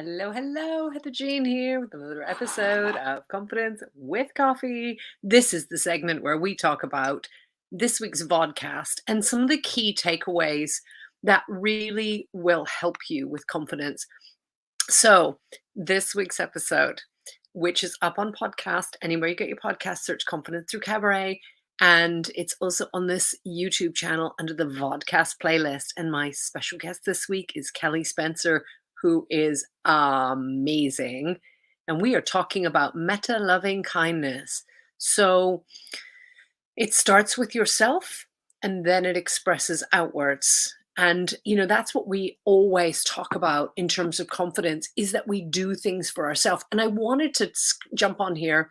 Hello, hello, Heather Jean here with another episode of Confidence with Coffee. This is the segment where we talk about this week's vodcast and some of the key takeaways that really will help you with confidence. So, this week's episode, which is up on podcast, anywhere you get your podcast, search Confidence Through Cabaret. And it's also on this YouTube channel under the Vodcast playlist. And my special guest this week is Kelly Spencer, who is amazing. And we are talking about Metta Loving Kindness. So it starts with yourself and then it expresses outwards. And, that's what we always talk about in terms of confidence, is that we do things for ourselves. And I wanted to jump on here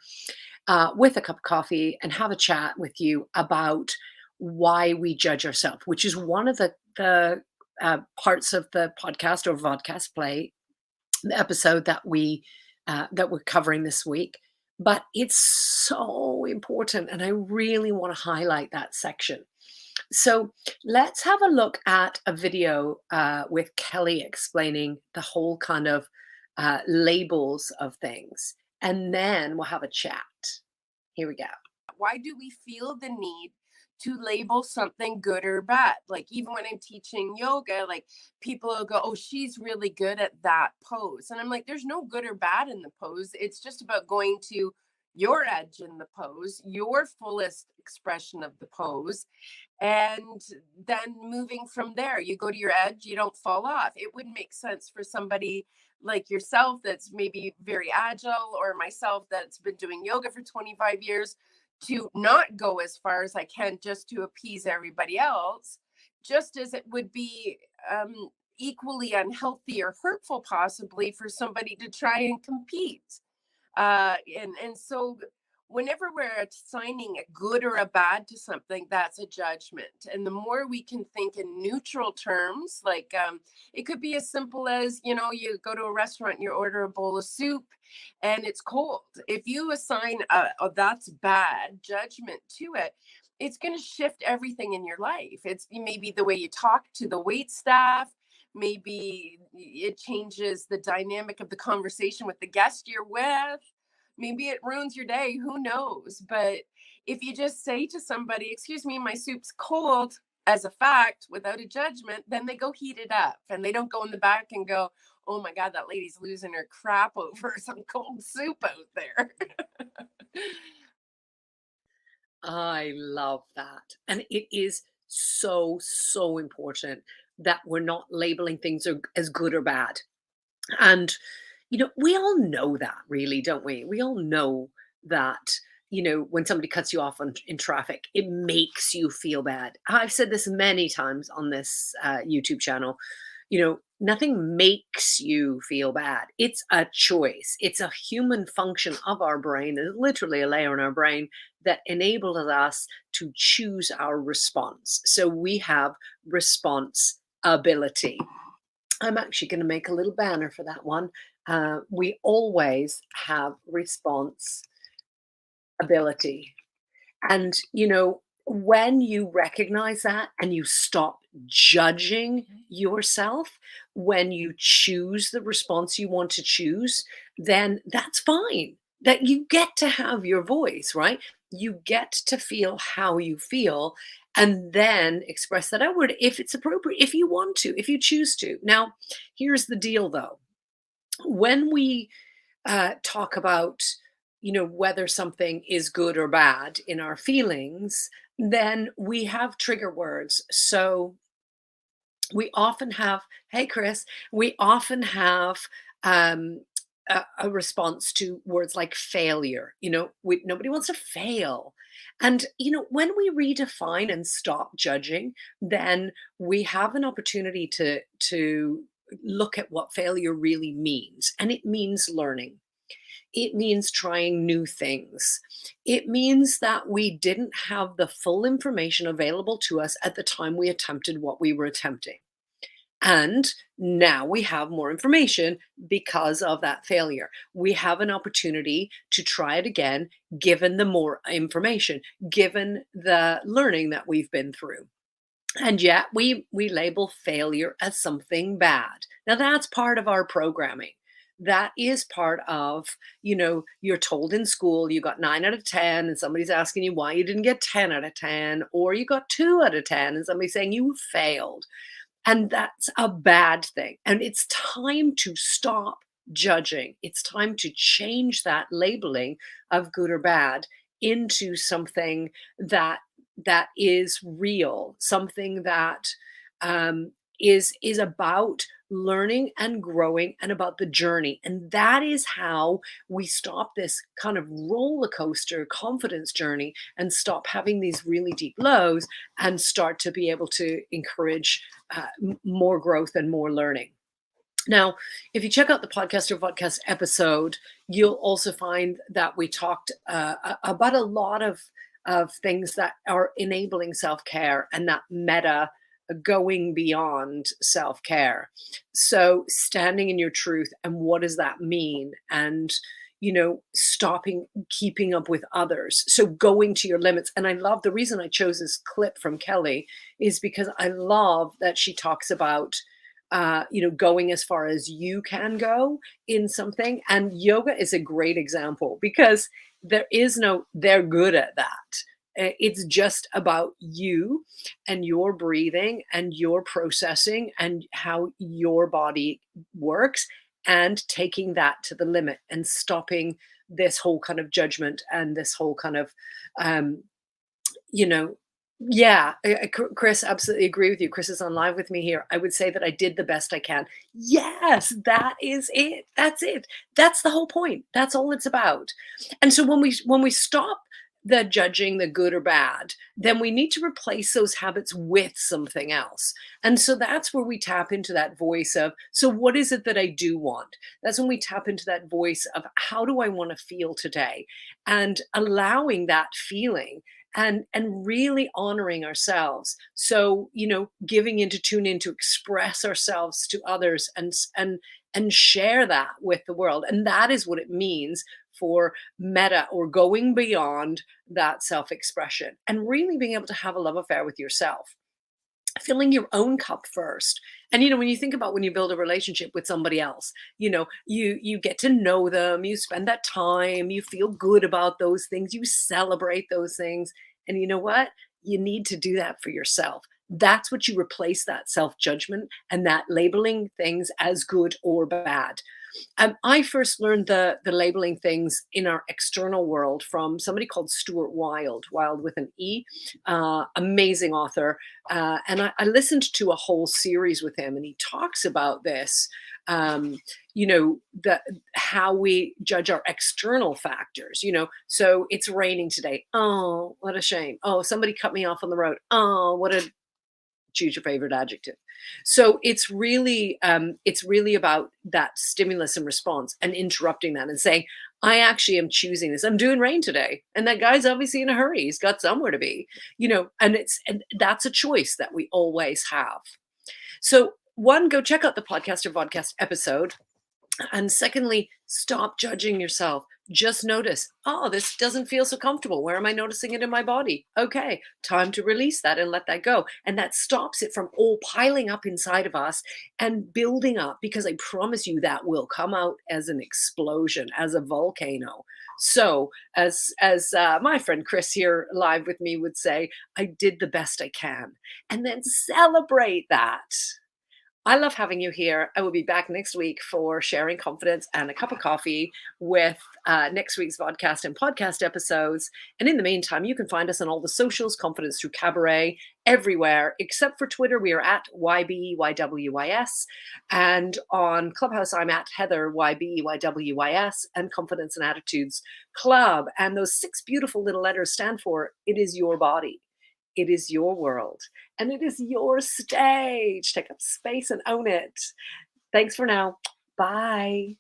with a cup of coffee and have a chat with you about why we judge ourselves, which is one of the parts of the podcast or vodcast play, the episode that we're covering this week. But it's so important, and I really want to highlight that section. So let's have a look at a video with Kelly explaining the whole kind of labels of things, and then we'll have a chat. Here we go. Why do we feel the need to label something good or bad? Like, even when I'm teaching yoga, like, people will go, oh, she's really good at that pose. And I'm like, there's no good or bad in the pose. It's just about going to your edge in the pose, your fullest expression of the pose. And then moving from there, you go to your edge, you don't fall off. It wouldn't make sense for somebody like yourself that's maybe very agile, or myself that's been doing yoga for 25 years, to not go as far as I can just to appease everybody else, just as it would be equally unhealthy or hurtful possibly for somebody to try and compete. And so whenever we're assigning a good or a bad to something, that's a judgment. And the more we can think in neutral terms, like it could be as simple as, you go to a restaurant and you order a bowl of soup and it's cold. If you assign a that's bad judgment to it, it's going to shift everything in your life. It's maybe the way you talk to the wait staff. Maybe it changes the dynamic of the conversation with the guest you're with. Maybe it ruins your day. Who knows? But if you just say to somebody, excuse me, my soup's cold, as a fact, without a judgment, then they go heat it up, and they don't go in the back and go, oh my God, that lady's losing her crap over some cold soup out there. I love that. And it is so, so important that we're not labeling things as good or bad. And, we all know that, really, don't we? We all know that, when somebody cuts you off in traffic, it makes you feel bad. I've said this many times on this YouTube channel. Nothing makes you feel bad. It's a choice. It's a human function of our brain. There's literally a layer in our brain that enables us to choose our response. So we have response ability. I'm actually going to make a little banner for that one. We always have response ability. And, when you recognize that and you stop judging yourself, when you choose the response you want to choose, then that's fine. That you get to have your voice, right? You get to feel how you feel and then express that outward if it's appropriate, if you want to, if you choose to. Now, here's the deal though. When we talk about, whether something is good or bad in our feelings, then we have trigger words. So we often have, hey, Chris, we often have a response to words like failure. Nobody wants to fail. And, when we redefine and stop judging, then we have an opportunity to look at what failure really means. And it means learning. It means trying new things. It means that we didn't have the full information available to us at the time we attempted what we were attempting. And now we have more information because of that failure. We have an opportunity to try it again, given the more information, given the learning that we've been through. And yet we label failure as something bad. Now that's part of our programming. that is part of, you're told in school you got 9 out of 10 and somebody's asking you why you didn't get 10 out of 10, or you got 2 out of 10 and somebody's saying you failed. And that's a bad thing. And it's time to stop judging. It's time to change that labeling of good or bad into something that is real, something that is about learning and growing and about the journey. And that is how we stop this kind of roller coaster confidence journey and stop having these really deep lows and start to be able to encourage more growth and more learning. Now, if you check out the podcast or vodcast episode, you'll also find that we talked about a lot of things that are enabling self-care and that meta going beyond self-care. So standing in your truth, and what does that mean? And stopping keeping up with others. So going to your limits. And I love, the reason I chose this clip from Kelly is because I love that she talks about going as far as you can go in something. And yoga is a great example, because there is no, they're good at that. It's just about you and your breathing and your processing and how your body works, and taking that to the limit and stopping this whole kind of judgment and this whole kind of, you know, yeah, Chris, absolutely agree with you. Chris is on live with me here. I would say that I did the best I can. Yes, that is it. That's it. That's the whole point. That's all it's about. And so when we stop the judging, the good or bad, then we need to replace those habits with something else. And so that's where we tap into that voice of, so what is it that I do want? That's when we tap into that voice of, how do I want to feel today? And allowing that feeling and really honoring ourselves. So, giving in to tune in to express ourselves to others and share that with the world. And that is what it means for meta, or going beyond that self-expression, and really being able to have a love affair with yourself, filling your own cup first. And when you think about when you build a relationship with somebody else, you get to know them, you spend that time, you feel good about those things, you celebrate those things. And you know what? You need to do that for yourself. That's what you replace that self-judgment and that labeling things as good or bad. I first learned the labeling things in our external world from somebody called Stuart Wilde with an E, amazing author. And I listened to a whole series with him, and he talks about this, how we judge our external factors. So it's raining today. Oh, what a shame. Oh, somebody cut me off on the road. Oh, what a, choose your favorite adjective. So it's really about that stimulus and response, and interrupting that and saying, I actually am choosing this. I'm doing rain today. And that guy's obviously in a hurry. He's got somewhere to be, and that's a choice that we always have. So one, go check out the podcast or vodcast episode. And secondly, stop judging yourself. Just notice, oh, this doesn't feel so comfortable. Where am I noticing it in my body? Okay, time to release that and let that go. And that stops it from all piling up inside of us and building up, because I promise you that will come out as an explosion, as a volcano. So as my friend Chris here live with me would say, I did the best I can. And then celebrate that. I love having you here. I will be back next week for sharing confidence and a cup of coffee with next week's vodcast and podcast episodes. And in the meantime, you can find us on all the socials, Confidence Through Cabaret, everywhere, except for Twitter. We are at YBEYWYS. And on Clubhouse, I'm at Heather YBEYWYS, and Confidence and Attitudes Club. And those 6 beautiful little letters stand for, it is your body. It is your world, and it is your stage. Take up space and own it. Thanks for now. Bye.